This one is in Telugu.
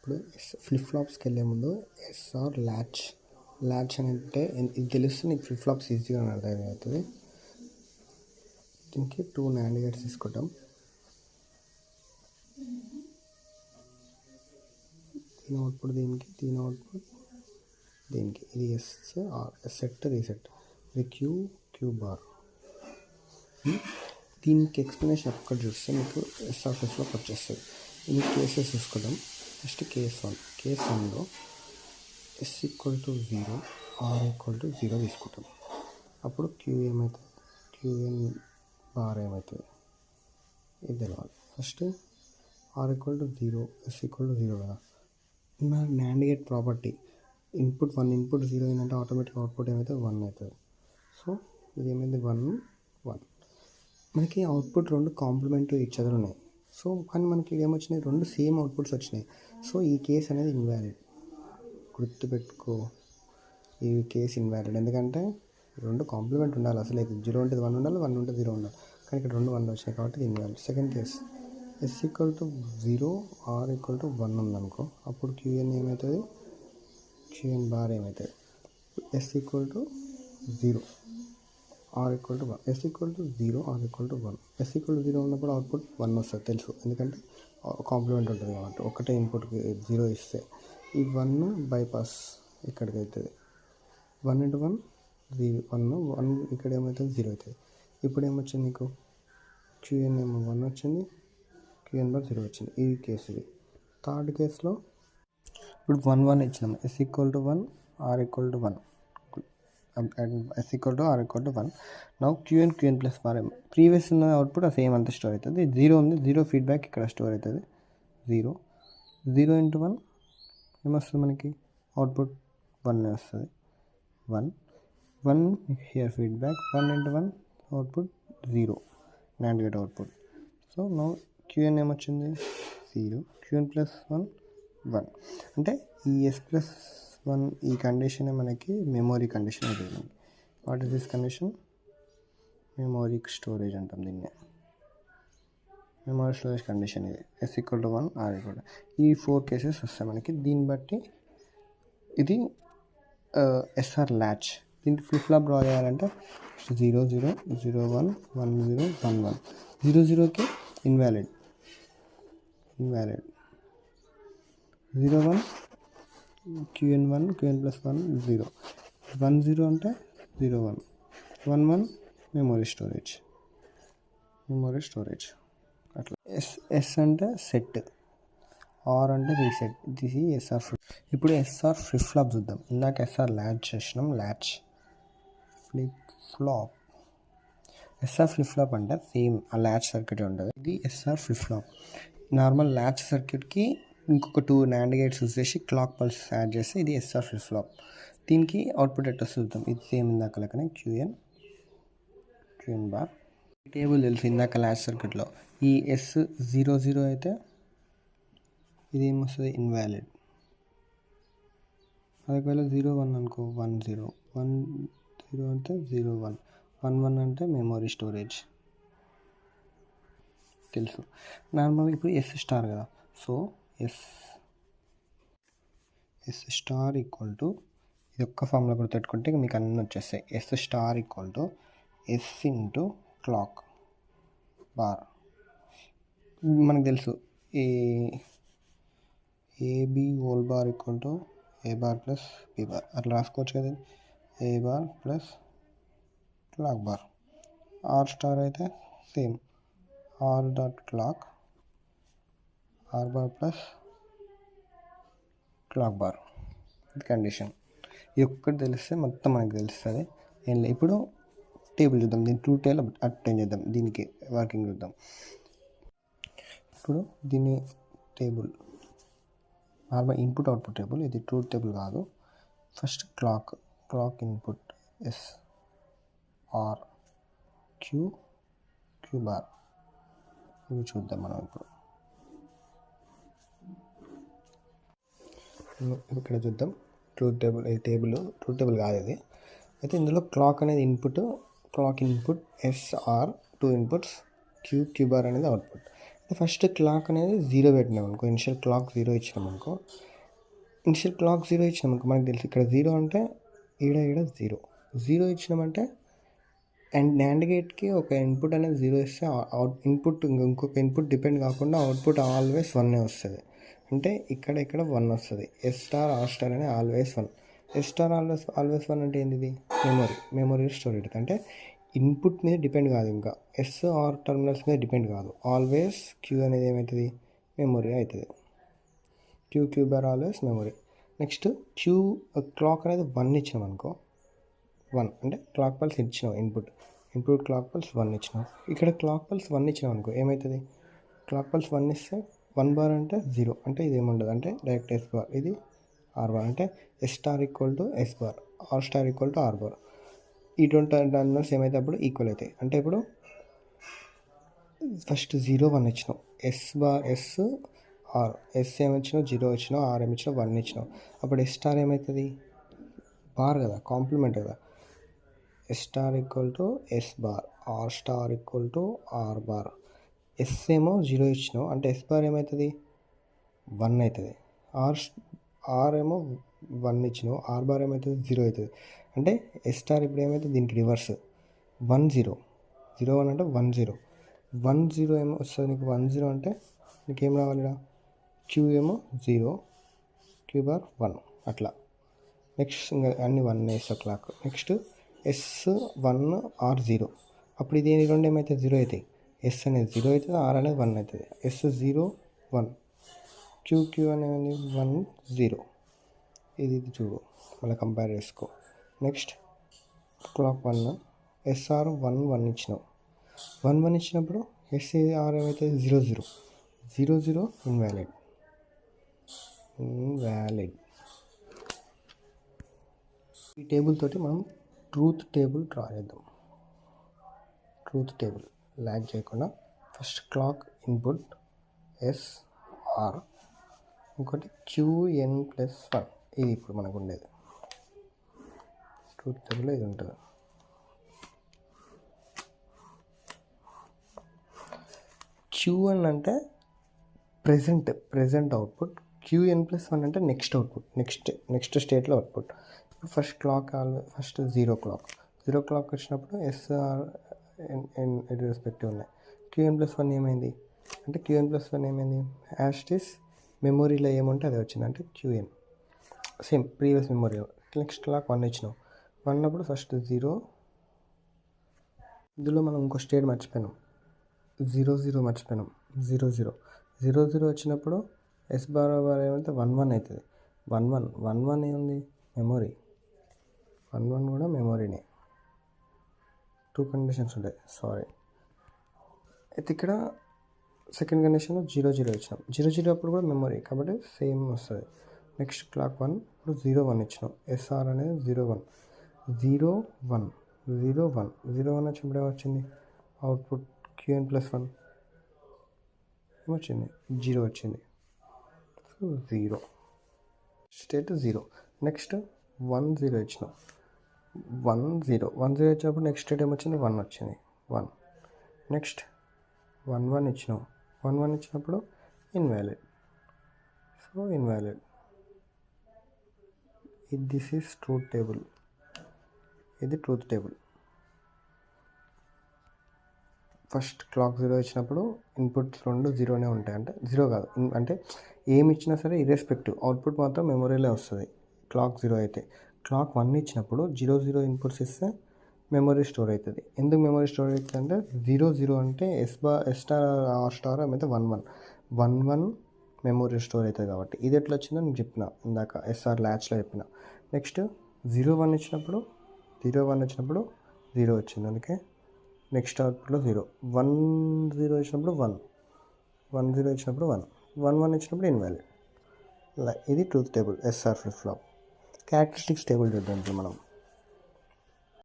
ఇప్పుడు ఫ్లిప్ ఫ్లాప్స్కి వెళ్ళే ముందు ఎస్ఆర్ ల్యాచ్ అంటే ఇది తెలిస్తే నీకు ఫ్లిప్ ఫ్లాప్స్ ఈజీగా అర్థమవుతుంది. దీనికి 2 NAND గేట్స్ తీసుకుంటాం. దీని అవుట్పుట్ దీనికి, దీని అవుట్పుట్ దీనికి. ఇది సెట్ రీసెట్, ఇది క్యూ బార్. దీనికి ఎక్స్ప్లెనేషన్ ఒక్కటి చూస్తే మీకు ఎస్ఆర్ ఫ్లిప్ ఫ్లాప్ వచ్చేస్తుంది. ఇన్ని కేసెస్ చూసుకుంటాం. ఫస్ట్ కేస్ 1లో S = 0, R = 0 తీసుకుంటాం. అప్పుడు క్యూ ఏమవుతుంది, క్యూఎన్ బార్ ఏమవుతుంది ఇది తెలవాలి. ఫస్ట్ R = 0, S = 0 కదా. నా NAND gate property input 1, input 0 ఏంటంటే ఆటోమేటిక్ అవుట్పుట్ ఏమైతే 1 అవుతుంది. సో ఇది ఏమైంది 1 మనకి అవుట్పుట్ 2 కాంప్లిమెంటరీ ఈచ్ అదర్ ఉన్నాయి. సో కానీ మనకి ఏమొచ్చినాయి, 2 సేమ్ అవుట్పుట్స్ వచ్చినాయి. సో ఈ కేస్ అనేది ఇన్వాలిడ్. గుర్తుపెట్టుకో, ఈ కేస్ ఇన్వాలిడ్. ఎందుకంటే 2 కాంప్లిమెంట్ ఉండాలి. అసలు 0 ఉంటే 1 ఉండాలి, 1 ఉంటే 0 ఉండాలి. కానీ ఇక్కడ 2 1 వచ్చినాయి కాబట్టి ఇది invalid. Second case S = 0, R = 1 ఉందనుకో, అప్పుడు క్యూఎన్ ఏమవుతుంది, క్యూఎన్ బార్ ఏమవుతుంది, S = 0, R = 1. S = 0, R = 1. S = 0 ఉన్నప్పుడు అవుట్పుట్ 1 వస్తుంది తెలుసు, ఎందుకంటే కాంప్లిమెంట్ ఉంటుంది కాబట్టి. ఒకటే ఇన్పుట్కి 0 ఇస్తే ఈ 1 బైపాస్ ఇక్కడికి అవుతుంది. 1 × 1 1 ఇక్కడ ఏమవుతుంది 0 అవుతుంది. ఇప్పుడు ఏమొచ్చింది నీకు, క్యూఎన్ ఏమో 1 వచ్చింది, క్యూఎన్ బార్ 0 వచ్చింది. ఈ కేసు ఇది. థర్డ్ కేసులో ఇప్పుడు 1 1 ఇచ్చినాము. S = 1, R = 1. S = R = 1. Now QN plus bar previous ఉన్న అవుట్పుట్ సేమ్ అంతా స్టోర్ అవుతుంది. 0 ఉంది, 0 ఫీడ్బ్యాక్ ఇక్కడ స్టోర్ అవుతుంది. 0 × 1 ఏమొస్తుంది మనకి, అవుట్పుట్ 1 వస్తుంది. 1 here feedback, 1 × 1 output 0 NAND gate output. So now QN ఏమొచ్చింది 0, క్యూఎన్ ప్లస్ 1 1. అంటే ఈ S+1 ఈ కండిషన్ మనకి మెమొరీ కండిషన్ అవుతుంది. What is this condition, memory storage అంటాం దీన్ని. మెమొరీ స్టోరేజ్ కండిషన్ ఇది. S = 1, R = ఈ 4 కేసెస్ వస్తాయి మనకి. దీన్ని బట్టి ఇది ఎస్ఆర్ ల్యాచ్. దీనికి ఫ్లిప్ ఫ్లాప్ డ్రా చేయాలంటే 0 0 0 1 1 0 1 1. 0 0కి ఇన్వాలిడ్ 0 1 క్యూఎన్ 1 క్యూఎన్ ప్లస్ 1 0 1 0 అంటే 0 1 1 1 మెమొరీ స్టోరేజ్ అట్లా. ఎస్ అంటే సెట్, ఆర్ అంటే రీసెట్. దిస్ ఈ ఎస్ఆర్ ఇప్పుడు ఎస్ఆర్ ఫ్లిప్ ఫ్లాప్ చూద్దాం. ఇందాక ఎస్ఆర్ ల్యాచ్ చేసినాం. Latch flip flop. SR flip flop అంటే సేమ్ ఆ ల్యాచ్ సర్క్యూట్ ఉంటుంది. ఇది SR flip flop. Normal latch సర్క్యూట్కి ఇంకొక 2 NAND గేట్స్ యూస్ చేసి క్లాక్ పల్స్ యాడ్ చేస్తే ఇది ఎస్ఆర్ ఫ్లిప్ ఫ్లాప్. దీనికి అవుట్పుట్ ఎట్లా చూద్దాం. ఇది సేమ్ ఇందాక లెక్కనే క్యూఎన్ బార్. టేబుల్ తెలుసు ఇందాక ల్యాచ్ సర్క్యూట్లో. ఈ S 0 0 అయితే ఇది ఏమొస్తుంది, ఇన్వాలిడ్. ఒకవేళ 0 1 అనుకో, 1 0 1 0 అంటే 0 1 1 1 అంటే మెమొరీ స్టోరేజ్ తెలుసు. నార్మల్గా ఇప్పుడు S స్టార్ కదా. సో S = ఇది ఒక్క ఫార్ములా గుర్తుపెట్టుకుంటే మీకు అన్నీ వచ్చేస్తాయి. S = S × clock bar. మనకు తెలుసు AB whole bar = A bar plus B bar అట్లా రాసుకోవచ్చు కదా. A bar plus clock bar. R star అయితే same R dot clock, R bar plus clock bar. ఇది కండిషన్. ఇది ఒక్కటి తెలిస్తే మొత్తం మనకు తెలుస్తుంది. ఏం లేదు. ఇప్పుడు టేబుల్ చూద్దాం. దీన్ని 2 టేబుల్ అటెండ్ చేద్దాం. దీనికి వర్కింగ్ చూద్దాం. ఇప్పుడు దీన్ని table normal input output table. ఇది ట్రూత్ టేబుల్ కాదు. First clock input S, R, Q bar. ఇవి చూద్దాం మనం ఇప్పుడు. ఇక్కడ చూద్దాం ట్రూత్ టేబుల్. ఈ ట్రూత్ టేబుల్ కాదు ఇది. అయితే ఇందులో క్లాక్ అనేది input, S, R 2 inputs, Q bar అనేది అవుట్పుట్. ఫస్ట్ క్లాక్ అనేది 0 పెట్టినాం అనుకో, ఇనిషియల్ క్లాక్ 0 ఇచ్చినాం అనుకో, మనకు తెలుసు ఇక్కడ 0 అంటే ఈడ 0 ఇచ్చినామంటే అండ్ NAND గేట్కి ఒక ఇన్పుట్ అనేది 0 ఇస్తే ఇన్పుట్ ఇంకొక ఇన్పుట్ డిపెండ్ కాకుండా అవుట్పుట్ ఆల్వేస్ 1 వస్తుంది. అంటే ఇక్కడ 1 వస్తుంది. S స్టార్ R స్టార్ అనేది ఆల్వేస్ 1. S స్టార్ ఆల్వేస్ 1 అంటే ఏంటిది? Memory storage. అంటే ఇన్పుట్ మీద డిపెండ్ కాదు, ఇంకా S ఆర్ టర్మినల్స్ మీద డిపెండ్ కాదు. ఆల్వేస్ Q అనేది ఏమవుతుంది? మెమరీ అవుతుంది. Q bar always memory. Next clock అనేది 1 ఇచ్చినాం అనుకో, 1 అంటే క్లాక్ పల్స్ ఇచ్చినాం, ఇన్పుట్ క్లాక్ పల్స్ 1 ఇచ్చినాం. ఇక్కడ క్లాక్ పల్స్ 1 ఇచ్చినాం అనుకో ఏమవుతుంది? క్లాక్ పల్స్ 1 ఇస్తే 1 బార్ అంటే 0, అంటే ఇది ఏముండదు, అంటే డైరెక్ట్ S బార్, ఇది R బార్. అంటే S star equal to S bar, R star equal to R bar. ఈ 2 టర్మినల్స్ ఏమైతే అప్పుడు ఈక్వల్ అవుతాయి. అంటే ఇప్పుడు ఫస్ట్ 0 1 ఇచ్చినాం, S bar S R, S ఏమిచ్చినావు 0 ఇచ్చినావు, R ఏమిచ్చినావు 1 ఇచ్చినావు. అప్పుడు S స్టార్ ఏమవుతుంది? బార్ కదా, కాంప్లిమెంట్ కదా. S star equal to S bar, R star equal to R bar. S ఏమో 0 ఇచ్చినావు అంటే S బార్ ఏమవుతుంది? 1 అవుతుంది. R ఏమో 1 ఇచ్చినావు, R బార్ ఏమవుతుంది? 0 అవుతుంది. అంటే S స్టార్ ఇప్పుడు ఏమవుతుంది? దీనికి రివర్స్ 1 0 0 1 అంటే 1 0 1 0 ఏమో వస్తుంది నీకు. 1 0 అంటే నీకేం రావాలి? Q ఏమో 0, Q బార్ 1 అట్లా. నెక్స్ట్ ఇంకా అన్ని 1 వేస్తావు క్లాక్. నెక్స్ట్ S 1 R 0, అప్పుడు ఇది 2 ఏమైతే 0 అవుతాయి. S అనేది 0 అవుతుంది, R అనేది 1 అవుతుంది. S 0 1, Q అనేది 1 0. ఇది చూడు, మళ్ళీ కంపేర్ చేసుకో. నెక్స్ట్ క్లాక్ 1 SR 1 1 ఇచ్చినావు, 1 1 ఇచ్చినప్పుడు SR ఏమైతే 0 0 0 0 ఇన్వాలిడ్. ఈ టేబుల్ తోటి మనం ట్రూత్ టేబుల్ డ్రా చేద్దాం. ట్రూత్ టేబుల్ ల్యాగ్ చేయకుండా ఫస్ట్ క్లాక్ ఇన్పుట్ SR, ఇంకోటి QN+1. ఇది ఇప్పుడు మనకు ఉండేది ట్రూత్ టేబుల్లో ఇది ఉంటుంది. Q1 అంటే ప్రెజెంట్ అవుట్పుట్, QN+1 అంటే నెక్స్ట్ అవుట్పుట్, నెక్స్ట్ స్టేట్లో అవుట్పుట్. ఇప్పుడు ఫస్ట్ క్లాక్ ఫస్ట్ 0 క్లాక్ వచ్చినప్పుడు SR రెస్పెక్టివ్ ఉన్నాయి. QN+1 ఏమైంది అంటే QN+1 ఏమైంది? యాస్టిస్ మెమొరీలో ఏముంటే అదే వచ్చింది, అంటే QN same previous memory. Next clock 1 ఇచ్చినాం, 1 అప్పుడు ఫస్ట్ 0. ఇందులో మనం ఇంకో స్టేట్ మర్చిపోయినాం, 0 మర్చిపోయినాం. 0 వచ్చినప్పుడు S బార్ ఏమైతే 1 1 అవుతుంది. 1 1 ఏముంది? మెమొరీ. 1 1 కూడా మెమొరీనే. 2 కండిషన్స్ ఉంటాయి, సారీ. అయితే ఇక్కడ సెకండ్ కండిషన్ 0 0 ఇచ్చినాం, 0 0 అప్పుడు కూడా మెమొరీ కాబట్టి సేమ్ వస్తుంది. నెక్స్ట్ క్లాక్ 1 ఇప్పుడు 0 1 ఇచ్చినాం, SR అనేది 0 1 0 1 0 1 0 1 వచ్చినప్పుడు ఏమొచ్చింది? అవుట్పుట్ QN+1 ఏమొచ్చింది? 0 వచ్చింది. So 0 state 0. నెక్స్ట్ 1 0 ఇచ్చినాం, 1 0 వచ్చినప్పుడు నెక్స్ట్ స్టేట్ ఏమొచ్చింది? 1 వచ్చింది, 1. నెక్స్ట్ 1 1 ఇచ్చినాం, 1 1 ఇచ్చినప్పుడు invalid. So invalid. This is truth table. ఇది ట్రూత్ టేబుల్. ఫస్ట్ క్లాక్ 0 ఇచ్చినప్పుడు ఇన్పుట్స్ 2 0నే ఉంటాయి, అంటే 0 కాదు, అంటే ఏమి ఇచ్చినా సరే ఇర్రెస్పెక్టివ్ అవుట్పుట్ మాత్రం మెమొరీలో వస్తుంది క్లాక్ 0 అయితే. క్లాక్ 1 ఇచ్చినప్పుడు 0 0 ఇన్పుట్స్ ఇస్తే మెమొరీ స్టోర్ అవుతుంది. ఎందుకు మెమొరీ స్టోర్ అవుతుంది అంటే 0 0 అంటే S స్టార్ R స్టార్ ఏమైతే 1 1 మెమొరీ స్టోర్ అవుతుంది కాబట్టి. ఇది ఎట్లా వచ్చిందో నేను చెప్పిన ఇందాక, SR ల్యాచ్లో చెప్పిన. నెక్స్ట్ 0 1 వచ్చినప్పుడు 0 వచ్చింది, అందుకే నెక్స్ట్ అవుట్పుట్లో 0. 1 0 వచ్చినప్పుడు 1 0 వచ్చినప్పుడు 1 1 వచ్చినప్పుడు ఇన్వాలిడ్. ఇది truth table SR flip flop. Characteristics table చూద్దాం ఇప్పుడు మనం.